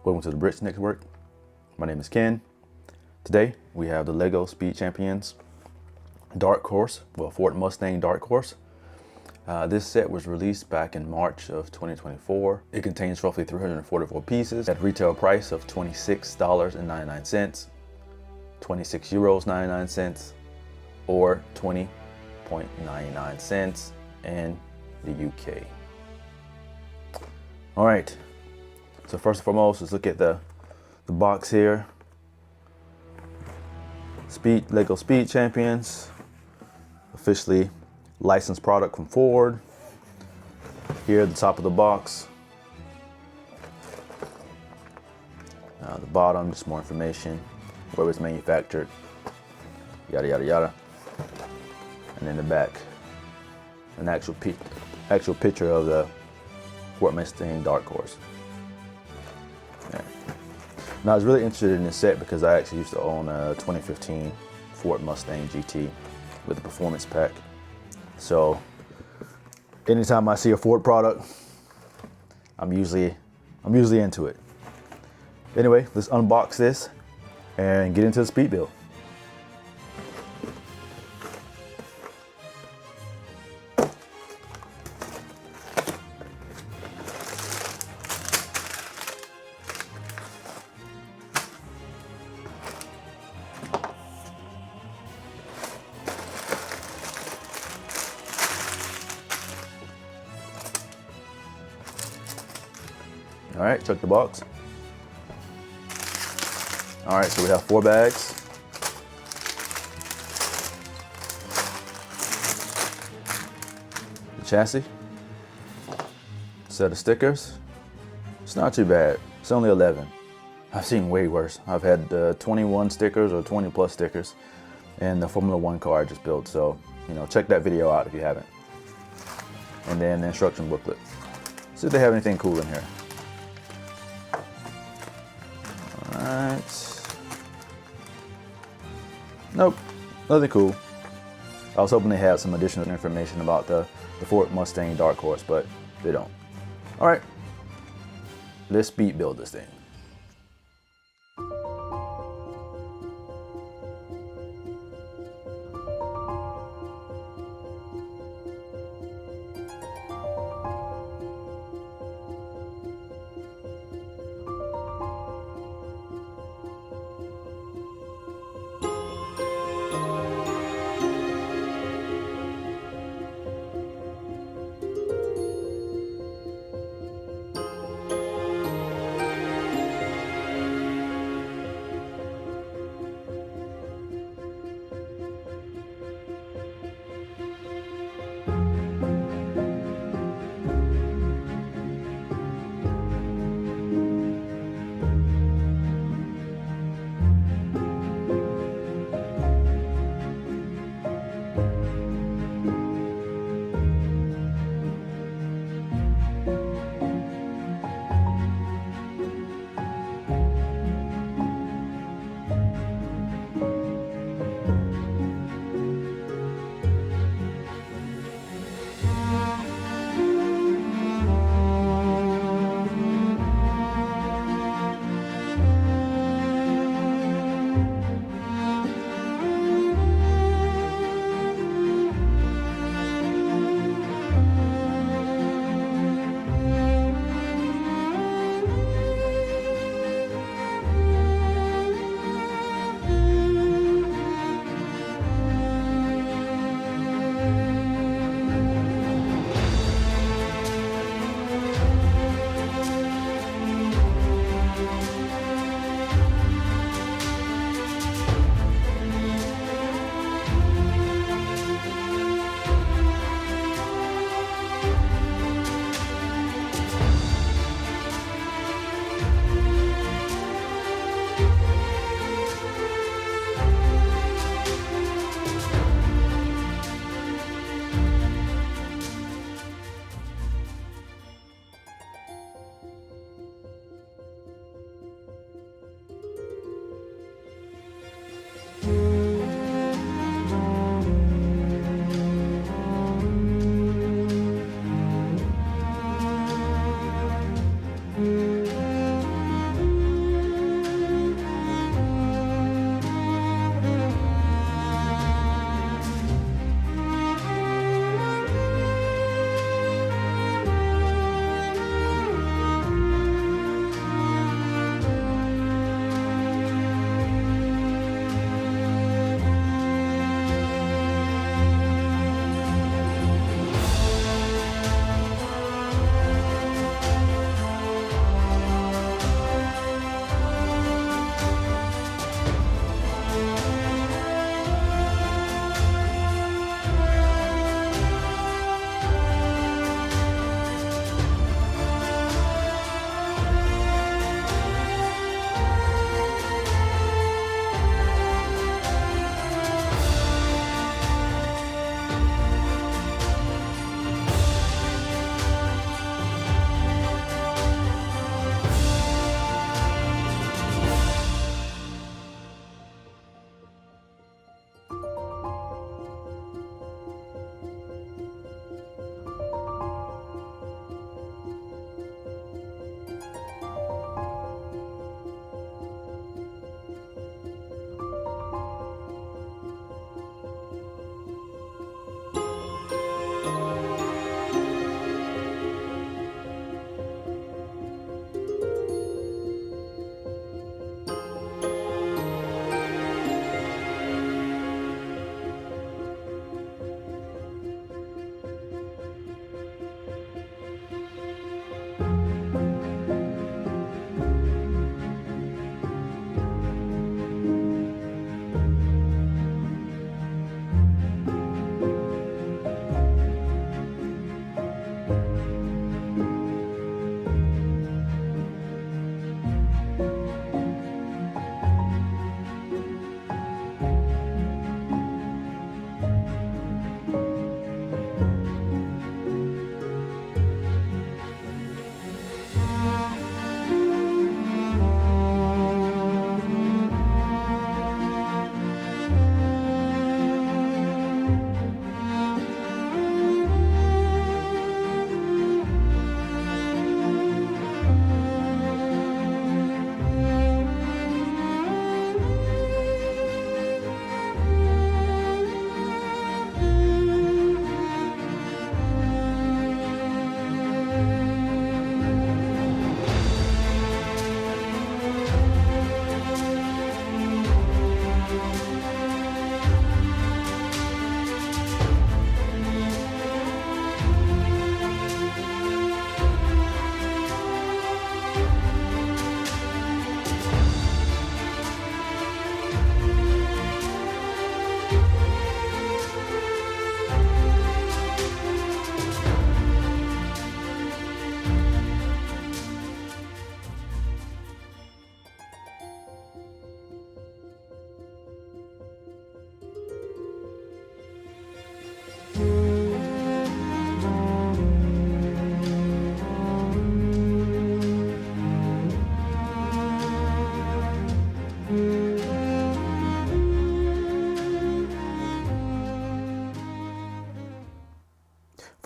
Welcome to the Brits Network. My name is Ken. Today we have the Lego Speed Champions Dark Horse, Ford Mustang Dark Horse. This set was released back in March of 2024. It contains roughly 344 pieces at retail price of $26.99, 26 euros 99 cents, or 20.99 cents in the UK. All right. So first and foremost, let's look at the box here. Lego Speed Champions, officially licensed product from Ford. Here at the top of the box. The bottom, just more information, where it was manufactured, yada yada yada. And in the back, an actual picture of the Ford Mustang Dark Horse. Now, I was really interested in this set because I actually used to own a 2015 Ford Mustang GT with the performance pack. So anytime I see a Ford product, I'm usually into it. Anyway, let's unbox this and get into the speed build. All right, check the box. All right, so we have 4 bags. The chassis, set of stickers. It's not too bad. It's only 11. I've seen way worse. I've had 21 stickers or 20 plus stickers in the Formula 1 car I just built. So, check that video out if you haven't. And then the instruction booklet. See if they have anything cool in here. Alright. Nope, nothing cool. I was hoping they had some additional information about the Ford Mustang Dark Horse, but they don't. Alright, let's speed build this thing.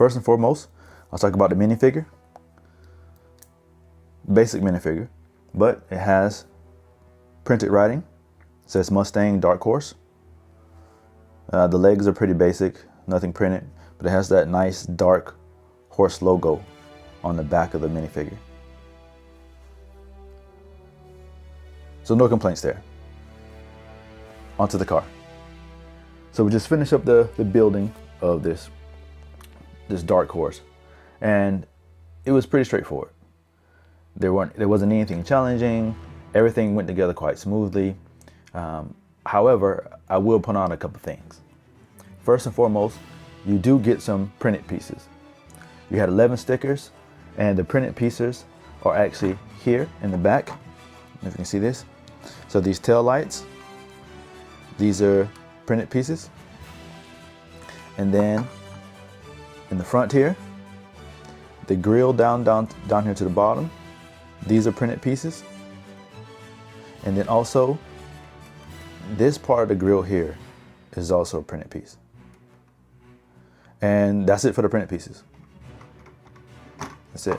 First and foremost, I'll talk about the minifigure. Basic minifigure, but it has printed writing. It says Mustang Dark Horse. The legs are pretty basic, nothing printed, but it has that nice dark horse logo on the back of the minifigure. So no complaints there. Onto the car. So we just finished up the building of this Dark Horse, and it was pretty straightforward. There wasn't anything challenging. Everything went together quite smoothly. However, I will point out a couple things. First and foremost, you do get some printed pieces. You had 11 stickers, and the printed pieces are actually here in the back. If you can see this. So these tail lights, these are printed pieces. And then in the front here, the grille down here to the bottom, these are printed pieces. And then also, this part of the grille here is also a printed piece. And that's it for the printed pieces. That's it.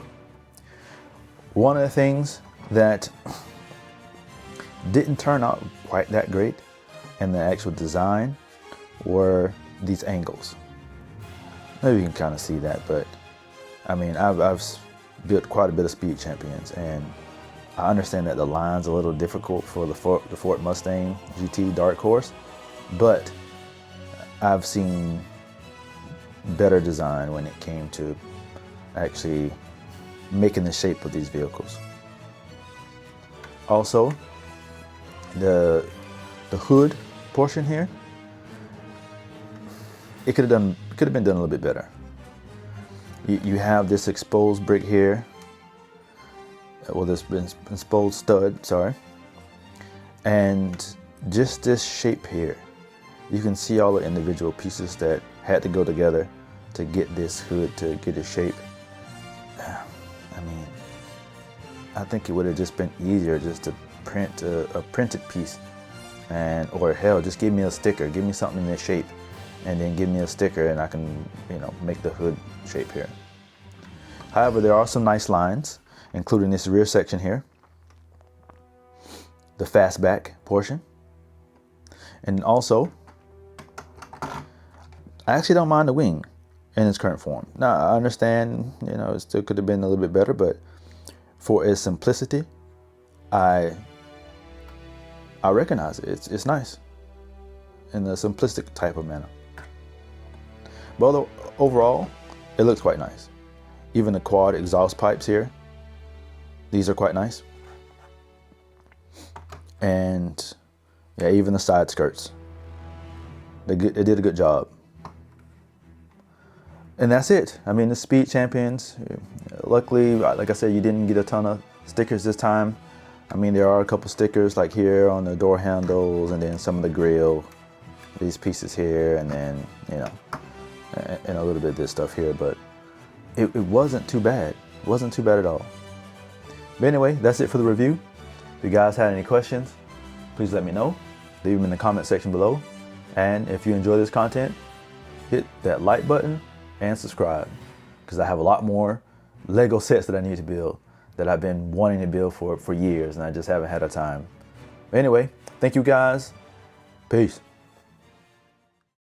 One of the things that didn't turn out quite that great in the actual design were these angles. Maybe you can kind of see that, but I mean, I've built quite a bit of Speed Champions, and I understand that the line's a little difficult for the Ford Mustang GT Dark Horse, but I've seen better design when it came to actually making the shape of these vehicles. Also, the hood portion here, it could have been done a little bit better. You have this exposed brick here, well, this exposed stud, sorry, and just this shape here. You can see all the individual pieces that had to go together to get this hood to get its shape. I mean, I think it would have just been easier just to print a printed piece, or hell, just give me a sticker, give me something in this shape, and then give me a sticker, and I can, make the hood shape here. However, there are some nice lines, including this rear section here, the fastback portion, and also, I actually don't mind the wing in its current form. Now, I understand, it still could have been a little bit better, but for its simplicity, I recognize it. It's nice in a simplistic type of manner. But overall, it looks quite nice. Even the quad exhaust pipes here, these are quite nice. And yeah, even the side skirts, they did a good job. And that's it. I mean, the Speed Champions, luckily, like I said, you didn't get a ton of stickers this time. I mean, there are a couple stickers like here on the door handles, and then some of the grille, these pieces here, and then, and a little bit of this stuff here, but it wasn't too bad. It wasn't too bad at all. But anyway, that's it for the review. If you guys had any questions, please let me know. Leave them in the comment section below. And if you enjoy this content, hit that like button and subscribe, because I have a lot more Lego sets that I need to build that I've been wanting to build for years, and I just haven't had a time. Anyway, thank you guys. Peace.